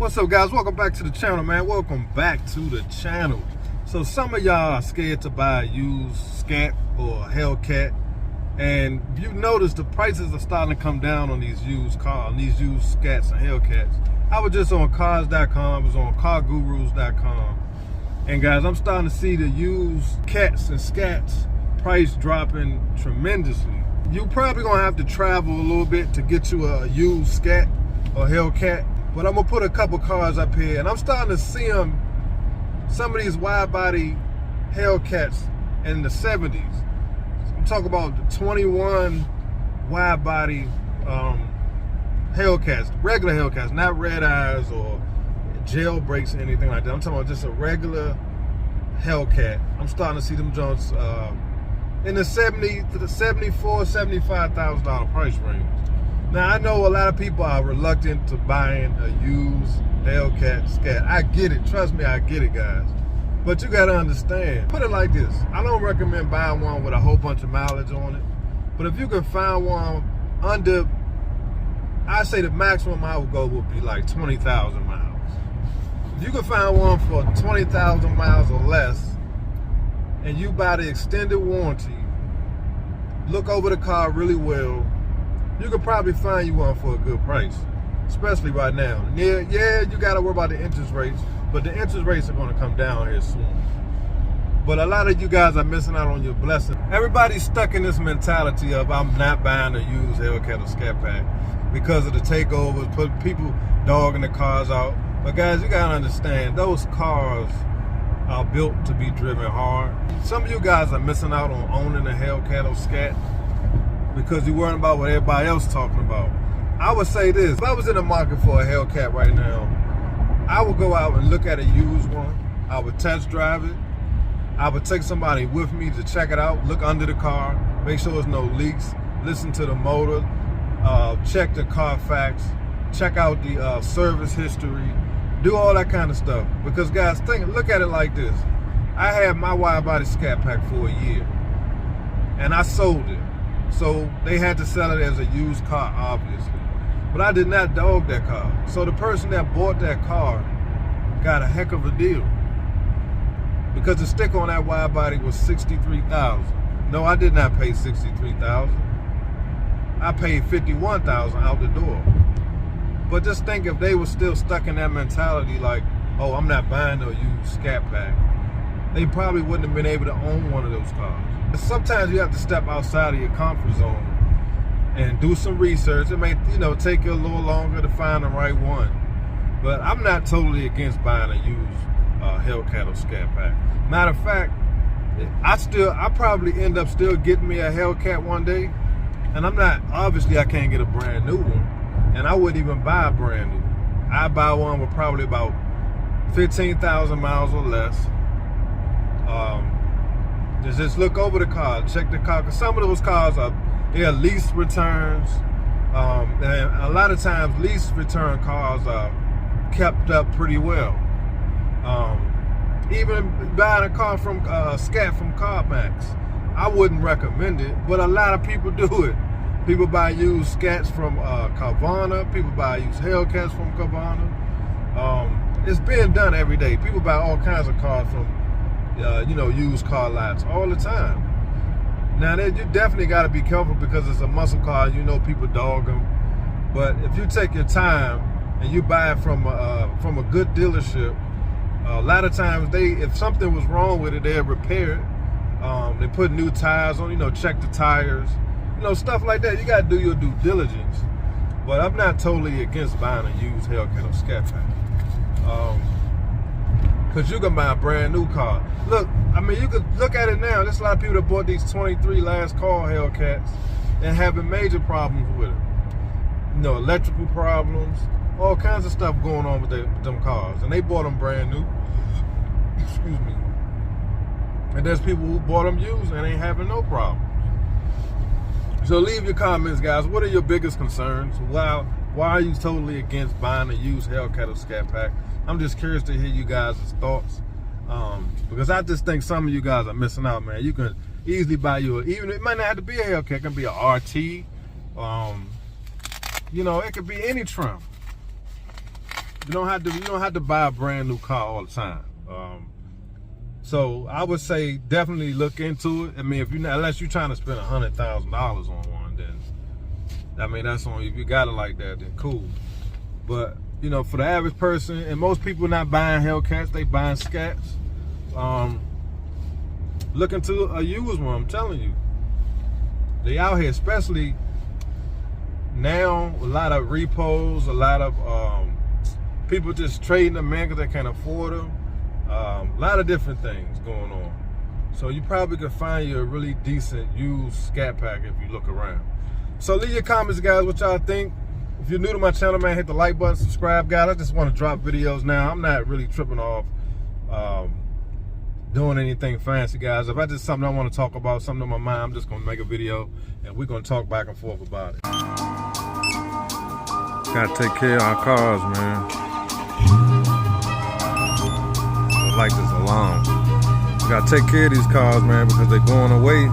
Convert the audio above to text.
What's up, guys? Welcome back to the channel, man. Welcome back to the channel. So some of y'all are scared to buy a used Scat or a Hellcat, and you notice the prices are starting to come down on these used cars, these used Scats and Hellcats. I was just on cars.com, I was on cargurus.com, and guys, I'm starting to see the used Cats and Scats price dropping tremendously. You probably gonna have to travel a little bit to get you a used Scat or Hellcat. But I'm gonna put a couple cars up here, and I'm starting to see them, some of these wide body Hellcats in the 70s. I'm talking about the 21 wide body Hellcats, regular Hellcats, not red eyes or jailbreaks or anything like that. I'm talking about just a regular Hellcat. I'm starting to see them joints in the $70,000 to the $74,000, $75,000 price range. Now, I know a lot of people are reluctant to buying a used Hellcat Scat. I get it. Trust me, I get it, guys. But you got to understand. Put it like this. I don't recommend buying one with a whole bunch of mileage on it. But if you can find one under, I say the maximum I would go would be like 20,000 miles. If you can find one for 20,000 miles or less, and you buy the extended warranty, look over the car really well, you could probably find you one for a good price, especially right now. Yeah, you got to worry about the interest rates, but the interest rates are going to come down here soon. But a lot of you guys are missing out on your blessing. Everybody's stuck in this mentality of I'm not buying a used Hellcat or Scatpack because of the takeovers, put people dogging the cars out. But guys, you got to understand, those cars are built to be driven hard. Some of you guys are missing out on owning a Hellcat or Scat because you're worrying about what everybody else is talking about. I would say this, if I was in the market for a Hellcat right now, I would go out and look at a used one. I would test drive it. I would take somebody with me to check it out, look under the car, make sure there's no leaks, listen to the motor, check the Carfax, check out the service history, do all that kind of stuff. Because guys, look at it like this. I had my wide body Scatpack for a year, and I sold it. So they had to sell it as a used car, obviously. But I did not dog that car. So the person that bought that car got a heck of a deal. Because the stick on that wide body was $63,000. No, I did not pay $63,000. I paid $51,000 out the door. But just think if they were still stuck in that mentality like, oh, I'm not buying no used Scatpack, they probably wouldn't have been able to own one of those cars. Sometimes you have to step outside of your comfort zone and do some research. It may, take you a little longer to find the right one. But I'm not totally against buying a used Hellcat or Scatpack. Matter of fact, I probably end up still getting me a Hellcat one day. And obviously I can't get a brand new one. And I wouldn't even buy a brand new. I'd buy one with probably about 15,000 miles or less. Just look over the car, check the car, because some of those cars are lease returns, and a lot of times lease return cars are kept up pretty well. Even buying a car from Scat from Scatpacks, I wouldn't recommend it, but a lot of people do it. People buy used Scats from Carvana, people buy used Hellcats from Carvana. It's being done every day. People buy all kinds of cars from used car lots all the time. Now, you definitely got to be careful because it's a muscle car. People dog them. But if you take your time and you buy it from a good dealership, a lot of times if something was wrong with it, they'll repair it. They put new tires on. Check the tires. Stuff like that. You got to do your due diligence. But I'm not totally against buying a used Hellcat or Scatpack. Because you can buy a brand new car. Look, you could look at it now. There's a lot of people that bought these 23 last call Hellcats and having major problems with it. Electrical problems, all kinds of stuff going on with them cars. And they bought them brand new. Excuse me. And there's people who bought them used and ain't having no problems. So leave your comments, guys. What are your biggest concerns? Why are you totally against buying a used Hellcat or Scatpack? I'm just curious to hear you guys' thoughts, because I just think some of you guys are missing out, man. You can easily buy even it might not have to be a Hellcat, it can be a RT, it could be any trim. You don't have to buy a brand new car all the time. So I would say definitely look into it. I mean, unless you're trying to spend $100,000 on one, then I mean that's on you. If you got it like that, then cool. But you know, for the average person, and most people not buying Hellcats, they buying Scats. Look into a used one. I'm telling you, they out here, especially now. A lot of repos, a lot of people just trading them, man, because they can't afford them. A lot of different things going on. So you probably could find you a really decent used Scatpack if you look around. So leave your comments, guys, what y'all think. If you're new to my channel, man, hit the like button, subscribe, guys. I just want to drop videos now. I'm not really tripping off doing anything fancy, guys. If I just something I want to talk about, something on my mind, I'm just going to make a video, and we're going to talk back and forth about it. Got to take care of our cars, man. Like this alarm. We gotta take care of these cars, man, because they're going away.